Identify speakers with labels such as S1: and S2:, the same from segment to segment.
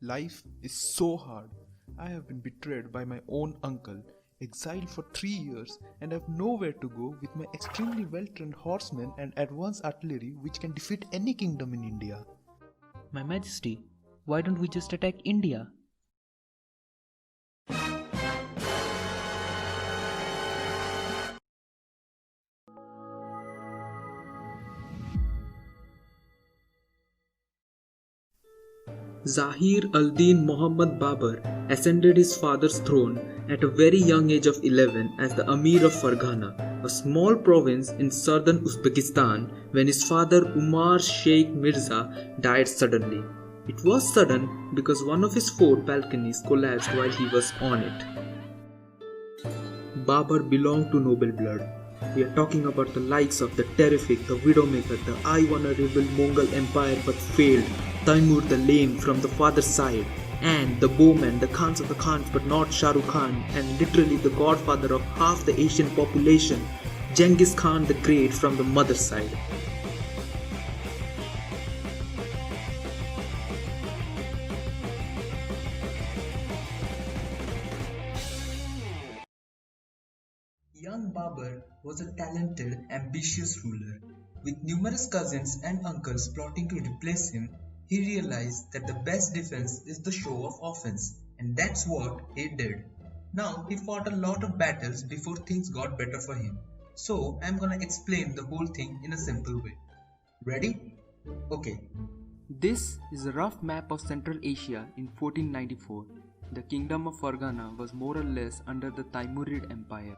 S1: Life is so hard. I have been betrayed by my own uncle, exiled for 3 years, and have nowhere to go with my extremely well trained horsemen and advanced artillery which can defeat any kingdom in India.
S2: My Majesty, why don't we just attack India?
S3: Zahir al-Din Muhammad Babur ascended his father's throne at a very young age of 11 as the Amir of Farghana, a small province in southern Uzbekistan, when his father Umar Sheikh Mirza died suddenly. It was sudden because one of his fort balconies collapsed while he was on it. Babur belonged to noble blood. We are talking about the likes of the terrific, the Widowmaker, the I wanna rebuild Mongol Empire but failed, Taimur the Lame from the father's side, and the Bowman, the Khans of the Khans but not Shah Rukh Khan, and literally the godfather of half the Asian population, Genghis Khan the Great from the mother's side. Young Babur was a talented, ambitious ruler. With numerous cousins and uncles plotting to replace him, he realized that the best defense is the show of offense, and that's what he did. Now, he fought a lot of battles before things got better for him. So, I'm gonna explain the whole thing in a simple way. Ready? Okay.
S2: This is a rough map of Central Asia in 1494. The kingdom of Farghana was more or less under the Timurid Empire.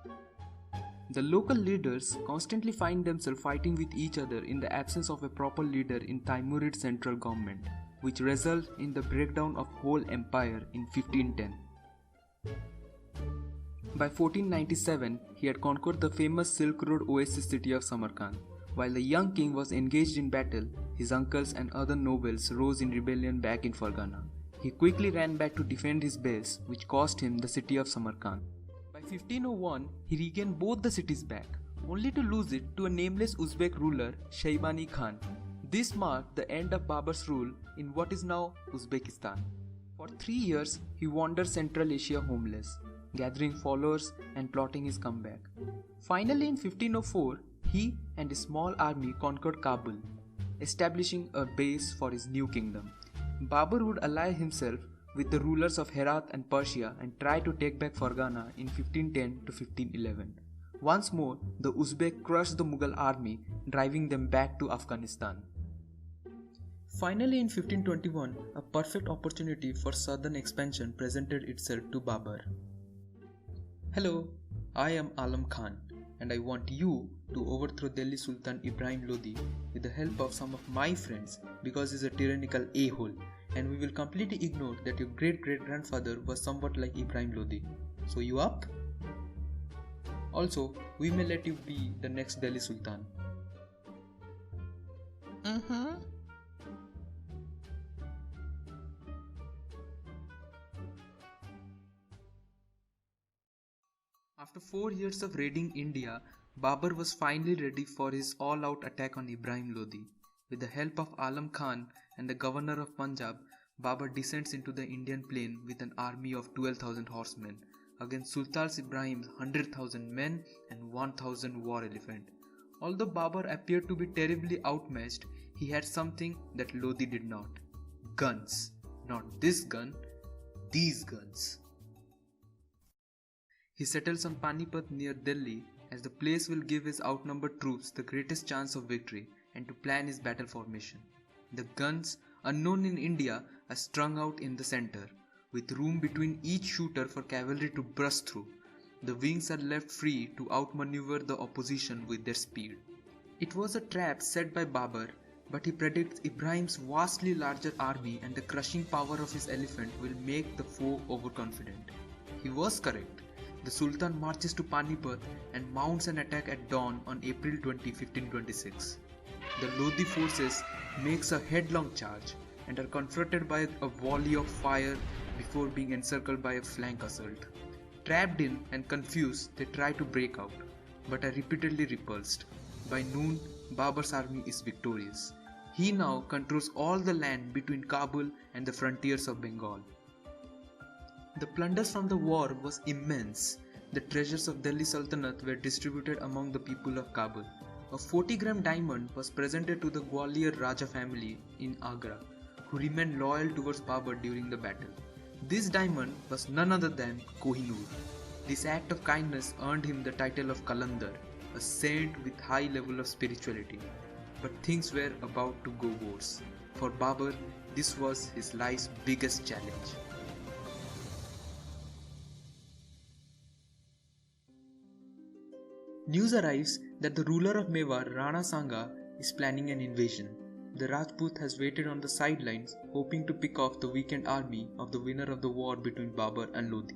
S2: The local leaders constantly find themselves fighting with each other in the absence of a proper leader in Timurid central government, which results in the breakdown of whole empire in 1510. By 1497, he had conquered the famous Silk Road oasis city of Samarkand. While the young king was engaged in battle, his uncles and other nobles rose in rebellion back in Farghana. He quickly ran back to defend his base, which cost him the city of Samarkand. By 1501, he regained both the cities back, only to lose it to a nameless Uzbek ruler, Shaybani Khan. This marked the end of Babur's rule in what is now Uzbekistan. For 3 years, he wandered Central Asia homeless, gathering followers and plotting his comeback. Finally, in 1504, he and a small army conquered Kabul, establishing a base for his new kingdom. Babur would ally himself with the rulers of Herat and Persia and try to take back Farghana in 1510 to 1511. Once more, the Uzbek crushed the Mughal army, driving them back to Afghanistan. Finally, in 1521, a perfect opportunity for southern expansion presented itself to Babur. Hello, I am Alam Khan, and I want you to overthrow Delhi Sultan Ibrahim Lodi with the help of some of my friends because he's a tyrannical a-hole, and we will completely ignore that your great-great-grandfather was somewhat like Ibrahim Lodi. So you up? Also, we may let you be the next Delhi Sultan. After 4 years of raiding India, Babur was finally ready for his all-out attack on Ibrahim Lodi. With the help of Alam Khan and the governor of Punjab, Babur descends into the Indian plain with an army of 12,000 horsemen against Sultan Ibrahim's 100,000 men and 1,000 war elephant. Although Babur appeared to be terribly outmatched, he had something that Lodi did not. Guns. Not this gun, these guns. He settles on Panipat near Delhi as the place will give his outnumbered troops the greatest chance of victory and to plan his battle formation. The guns, unknown in India, are strung out in the center, with room between each shooter for cavalry to burst through. The wings are left free to outmaneuver the opposition with their speed. It was a trap set by Babur, but he predicts Ibrahim's vastly larger army and the crushing power of his elephant will make the foe overconfident. He was correct. The Sultan marches to Panipat and mounts an attack at dawn on April 20, 1526. The Lodi forces makes a headlong charge and are confronted by a volley of fire before being encircled by a flank assault. Trapped in and confused, they try to break out, but are repeatedly repulsed. By noon, Babur's army is victorious. He now controls all the land between Kabul and the frontiers of Bengal. The plunder from the war was immense. The treasures of Delhi Sultanate were distributed among the people of Kabul. A 40-gram diamond was presented to the Gwalior Raja family in Agra, who remained loyal towards Babur during the battle. This diamond was none other than Kohinoor. This act of kindness earned him the title of Kalandar, a saint with high level of spirituality. But things were about to go worse. For Babur, this was his life's biggest challenge. News arrives that the ruler of Mewar, Rana Sanga, is planning an invasion. The Rajput has waited on the sidelines, hoping to pick off the weakened army of the winner of the war between Babur and Lodi.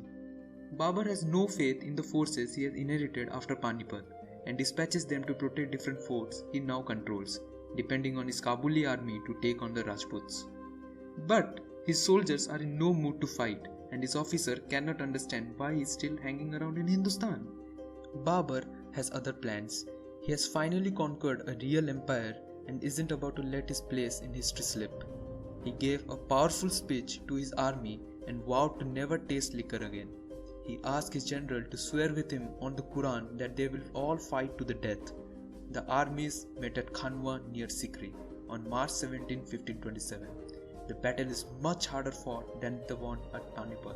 S2: Babur has no faith in the forces he has inherited after Panipat and dispatches them to protect different forts he now controls, depending on his Kabuli army to take on the Rajputs. But his soldiers are in no mood to fight, and his officer cannot understand why he is still hanging around in Hindustan. Babur has other plans. He has finally conquered a real empire and isn't about to let his place in history slip. He gave a powerful speech to his army and vowed to never taste liquor again. He asked his general to swear with him on the Quran that they will all fight to the death. The armies met at Khanwa near Sikri on March 17, 1527. The battle is much harder fought than the one at Panipat.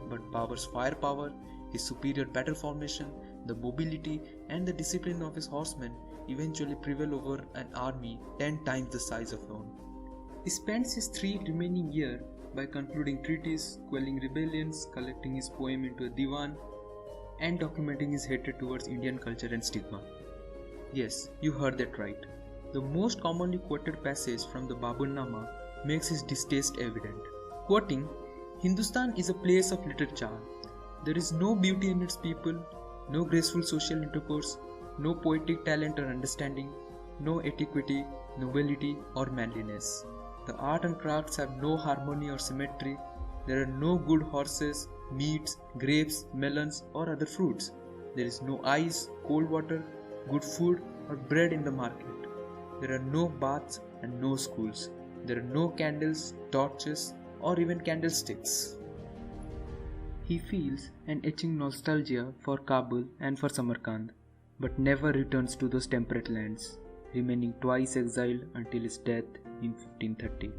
S2: But Babur's firepower, his superior battle formation, the mobility and the discipline of his horsemen eventually prevail over an army 10 times the size of his own. He spends his 3 remaining years by concluding treaties, quelling rebellions, collecting his poem into a divan, and documenting his hatred towards Indian culture and stigma. Yes, you heard that right. The most commonly quoted passage from the Baburnama makes his distaste evident. Quoting, "Hindustan is a place of little charm. There is no beauty in its people, no graceful social intercourse, no poetic talent or understanding, no etiquette, nobility or manliness. The art and crafts have no harmony or symmetry. There are no good horses, meats, grapes, melons or other fruits. There is no ice, cold water, good food or bread in the market. There are no baths and no schools. There are no candles, torches or even candlesticks." He feels an etching nostalgia for Kabul and for Samarkand, but never returns to those temperate lands, remaining twice exiled until his death in 1530.